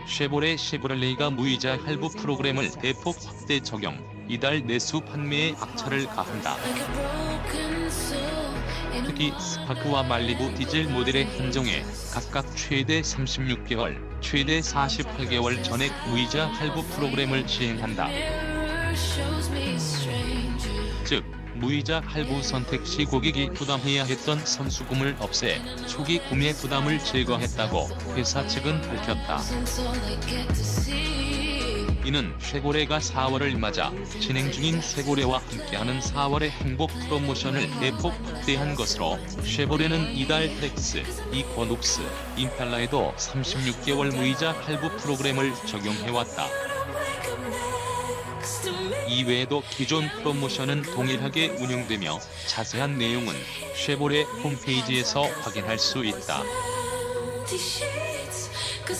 쉐보레가 무이자 할부 프로그램을 대폭 확대 적용, 이달 내수 판매에 악차를 가한다. 특히 스파크와 말리부 디젤 모델의 한정에 각각 최대 36개월, 최대 48개월 전액 무이자 할부 프로그램을 시행한다. 즉, 무이자 할부 선택 시 고객이 부담해야 했던 선수금을 없애 초기 구매 부담을 제거했다고 회사 측은 밝혔다. 이는 쉐보레가 4월을 맞아 진행 중인 쉐보레와 함께하는 4월의 행복 프로모션을 대폭 확대한 것으로, 쉐보레는 이달 렉스, 이쿼녹스, 임팔라에도 36개월 무이자 할부 프로그램을 적용해왔다. 이외에도 기존 프로모션은 동일하게 운영되며 자세한 내용은 쉐보레 홈페이지에서 확인할 수 있다.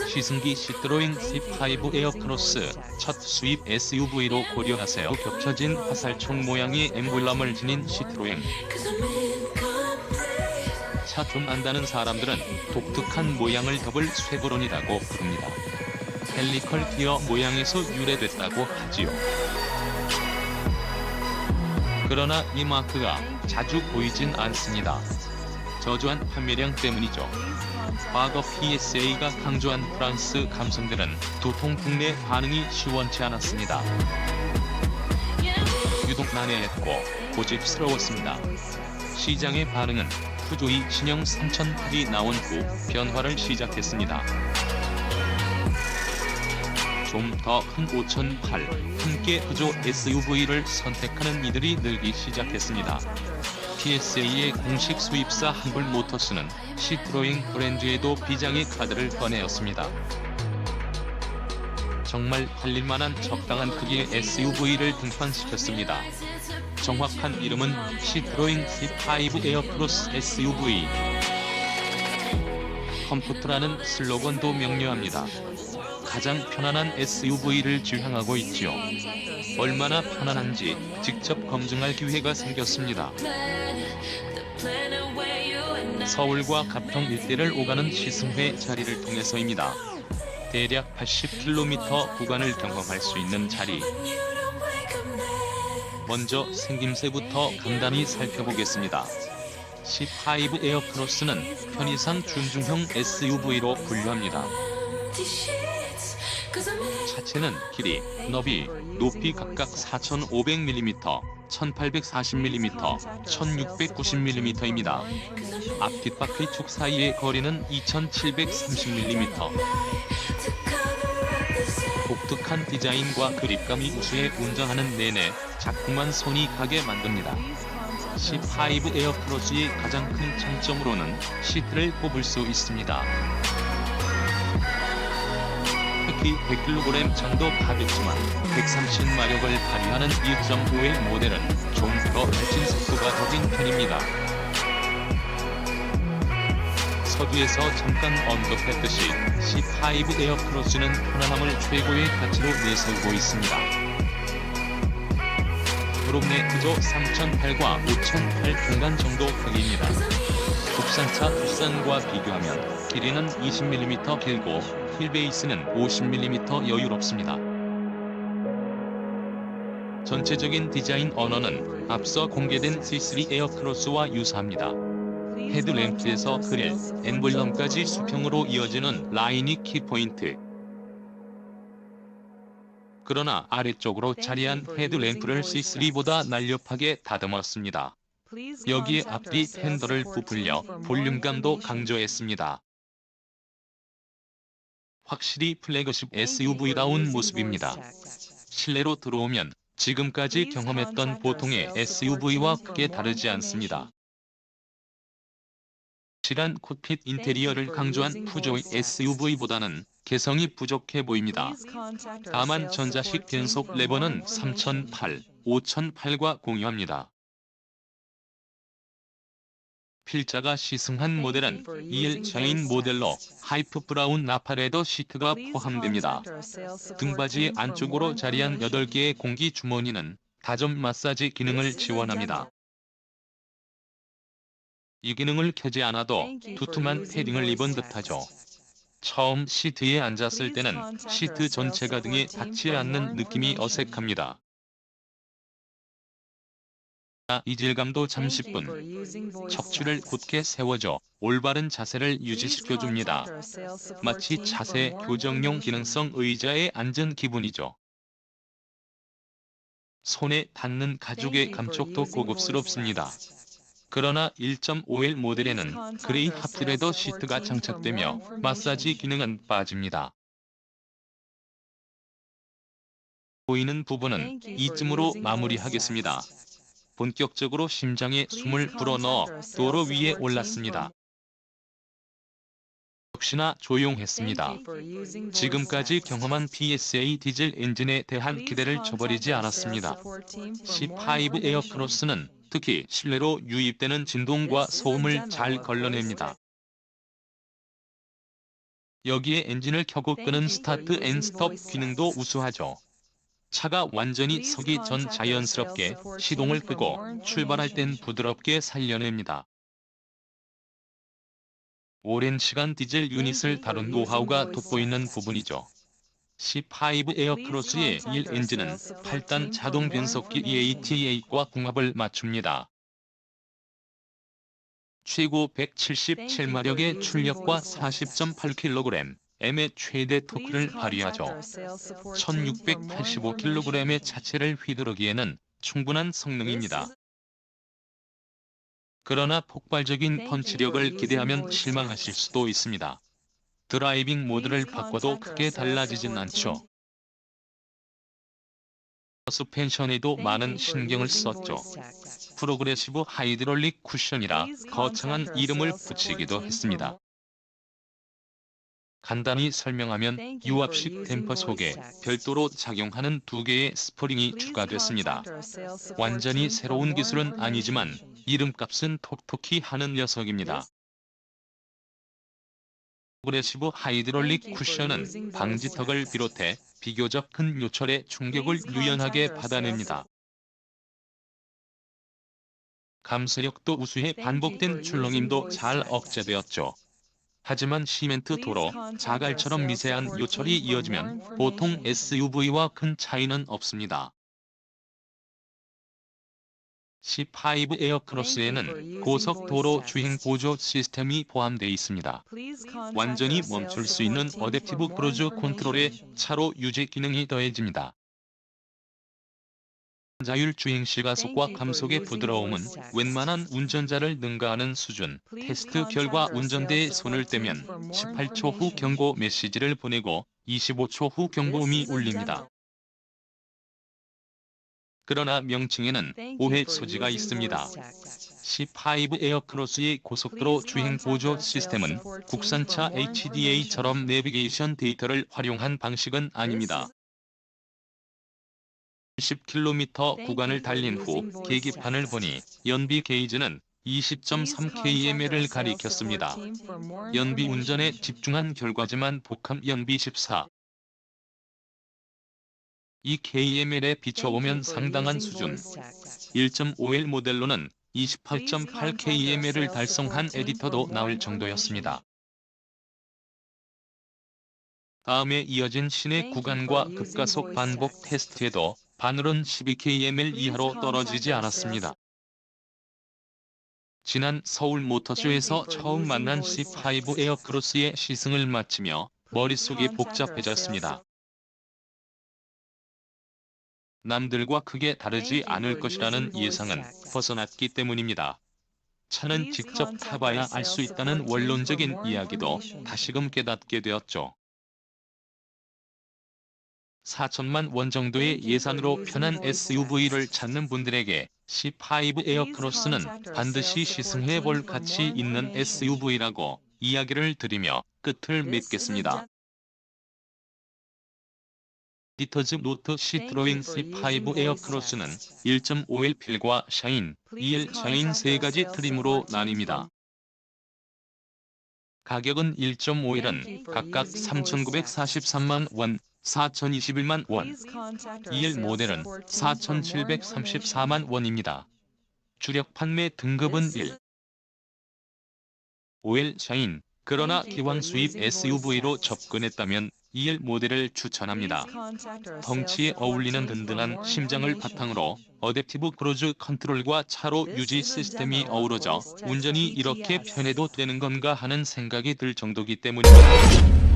시승기 시트로잉 C5 에어크로스 첫 수입 SUV로 고려하세요. 겹쳐진 화살촉 모양의 엠블럼을 지닌 시트로잉. 차 좀 안다는 사람들은 독특한 모양을 더블 쉐보론이라고 부릅니다. 헬리컬 기어 모양에서 유래됐다고 하지요. 그러나 이 마크가 자주 보이진 않습니다. 저조한 판매량 때문이죠. 과거 PSA가 강조한 프랑스 감성들은 도통 국내 반응이 시원치 않았습니다. 유독 난해했고 고집스러웠습니다. 시장의 반응은 푸조이 신형 3008이 나온 후 변화를 시작했습니다. 좀 더 큰 5008, 함께 푸조 SUV를 선택하는 이들이 늘기 시작했습니다. PSA의 공식 수입사 한불모터스는 시트로잉 브랜드에도 비장의 카드를 꺼내었습니다. 정말 팔릴만한 적당한 크기의 SUV를 등판시켰습니다. 정확한 이름은 시트로잉 C5 에어크로스 SUV. 컴포트라는 슬로건도 명료합니다. 가장 편안한 SUV를 지향하고 있지요. 얼마나 편안한지 직접 검증할 기회가 생겼습니다. 서울과 가평 일대를 오가는 시승회 자리를 통해서입니다. 대략 80km 구간을 경험할 수 있는 자리. 먼저 생김새부터 간단히 살펴보겠습니다. C5 에어크로스는 편의상 준중형 SUV로 분류합니다. 차체는 길이, 너비, 높이 각각 4,500mm, 1,840mm, 1,690mm입니다. 앞 뒷바퀴 축 사이의 거리는 2,730mm. 독특한 디자인과 그립감이 우수해 운전하는 내내 자꾸만 손이 가게 만듭니다. C5 에어크로스의 가장 큰 장점으로는 시트를 꼽을 수 있습니다. 특히 100kg 정도 가볍지만 130마력을 발휘하는 1.5L 모델은 좀 더 발진 속도가 더딘 편입니다. 서두에서 잠깐 언급했듯이 C5 에어크로스는 편안함을 최고의 가치로 내세우고 있습니다. 유럽 내 푸조 3008과 5008 중간 정도 크기입니다. 국산차 투싼과 비교하면 길이는 20mm 길고 휠베이스는 50mm 여유롭습니다. 전체적인 디자인 언어는 앞서 공개된 C3 에어크로스와 유사합니다. 헤드램프에서 그릴, 엠블럼까지 수평으로 이어지는 라인이 키포인트. 그러나 아래쪽으로 자리한 헤드램프를 C3보다 날렵하게 다듬었습니다. 여기에 앞뒤 핸들을 부풀려 볼륨감도 강조했습니다. 확실히 플래그십 SUV다운 모습입니다. 실내로 들어오면 지금까지 경험했던 보통의 SUV와 크게 다르지 않습니다. 실한 콕핏 인테리어를 강조한 푸조의 SUV보다는 개성이 부족해 보입니다. 다만 전자식 변속 레버는 3008, 5008과 공유합니다. 필자가 시승한 모델은 2일차인 모델로 하이프 브라운 나파레더 시트가 포함됩니다. 등받이 안쪽으로 자리한 8개의 공기 주머니는 다점 마사지 기능을 지원합니다. 이 기능을 켜지 않아도 두툼한 패딩을 입은 듯하죠. 처음 시트에 앉았을 때는 시트 전체가 등에 닿지 않는 느낌이 어색합니다. 이질감도 잠시뿐. 척추를 곧게 세워줘 올바른 자세를 유지시켜줍니다. 마치 자세 교정용 기능성 의자에 앉은 기분이죠. 손에 닿는 가죽의 감촉도 고급스럽습니다. 그러나 1.5L 모델에는 그레이 하프레더 시트가 장착되며 마사지 기능은 빠집니다. 보이는 부분은 이쯤으로 마무리하겠습니다. 본격적으로 심장에 숨을 불어넣어 도로 위에 올랐습니다. 역시나 조용했습니다. 지금까지 경험한 PSA 디젤 엔진에 대한 기대를 저버리지 않았습니다. C5 에어크로스는 특히 실내로 유입되는 진동과 소음을 잘 걸러냅니다. 여기에 엔진을 켜고 끄는 스타트 앤 스톱 기능도 우수하죠. 차가 완전히 서기 전 자연스럽게 시동을 끄고 출발할 땐 부드럽게 살려냅니다. 오랜 시간 디젤 유닛을 다룬 노하우가 돋보이는 부분이죠. C5 에어크로스의 1 엔진은 8단 자동 변속기 EATA8과 궁합을 맞춥니다. 최고 177마력의 출력과 40.8kg의 최대 토크를 발휘하죠. 1685kg의 차체를 휘두르기에는 충분한 성능입니다. 그러나 폭발적인 펀치력을 기대하면 실망하실 수도 있습니다. 드라이빙 모드를 바꿔도 크게 달라지진 않죠. 서스펜션에도 많은 신경을 썼죠. 프로그레시브 하이드롤릭 쿠션이라 거창한 이름을 붙이기도 했습니다. 간단히 설명하면 유압식 댐퍼 속에 별도로 작용하는 2개의 스프링이 추가됐습니다. 완전히 새로운 기술은 아니지만 이름값은 톡톡히 하는 녀석입니다. 프로그레시브 하이드롤릭 쿠션은 방지턱을 비롯해 비교적 큰 요철의 충격을 유연하게 받아냅니다. 감수력도 우수해 반복된 출렁임도 잘 억제되었죠. 하지만 시멘트 도로, 자갈처럼 미세한 요철이 이어지면 보통 SUV와 큰 차이는 없습니다. C5 에어크로스에는 고속도로 주행 보조 시스템이 포함되어 있습니다. 완전히 멈출 수 있는 어댑티브 크루즈 컨트롤에 차로 유지 기능이 더해집니다. 자율 주행 시가속과 감속의 부드러움은 웬만한 운전자를 능가하는 수준. 테스트 결과 운전대에 손을 떼면 18초 후 경고 메시지를 보내고 25초 후 경보음이 울립니다. 그러나 명칭에는 오해 소지가 있습니다. C5 에어크로스의 고속도로 주행 보조 시스템은 국산차 HDA처럼 내비게이션 데이터를 활용한 방식은 아닙니다. 10km 구간을 달린 후 계기판을 보니 연비 게이지는 20.3km를 가리켰습니다. 연비 운전에 집중한 결과지만 복합 연비 14. 이 KML에 비춰보면 상당한 수준. 1.5L 모델로는 28.8km를 달성한 에디터도 나올 정도였습니다. 다음에 이어진 시내 구간과 급가속 반복 테스트에도 바늘은 12kml 이하로 떨어지지 않았습니다. 지난 서울 모터쇼에서 처음 만난 C5 에어크로스의 시승을 마치며 머릿속이 복잡해졌습니다. 남들과 크게 다르지 않을 것이라는 예상은 벗어났기 때문입니다. 차는 직접 타봐야 알 수 있다는 원론적인 이야기도 다시금 깨닫게 되었죠. 4천만 원 정도의 예산으로 편한 SUV를 찾는 분들에게 C5 에어크로스는 반드시 시승해 볼 가치 있는 SUV라고 이야기를 드리며 끝을 맺겠습니다. 에디터즈 노트 시트로인 C5 에어크로스는 1.5L 필과 샤인, 2L 샤인 세 가지 트림으로 나뉩니다. 가격은 1.5L은 각각 3,943만 원, 4,021만 원, 2L 모델은 4,734만 원입니다. 주력 판매 등급은 1, 5L 샤인, 그러나 기왕 수입 SUV로 접근했다면 2열 모델을 추천합니다. 덩치에 어울리는 든든한 심장을 바탕으로 어댑티브 크루즈 컨트롤과 차로 유지 시스템이 어우러져 운전이 이렇게 편해도 되는 건가 하는 생각이 들 정도기 때문입니다.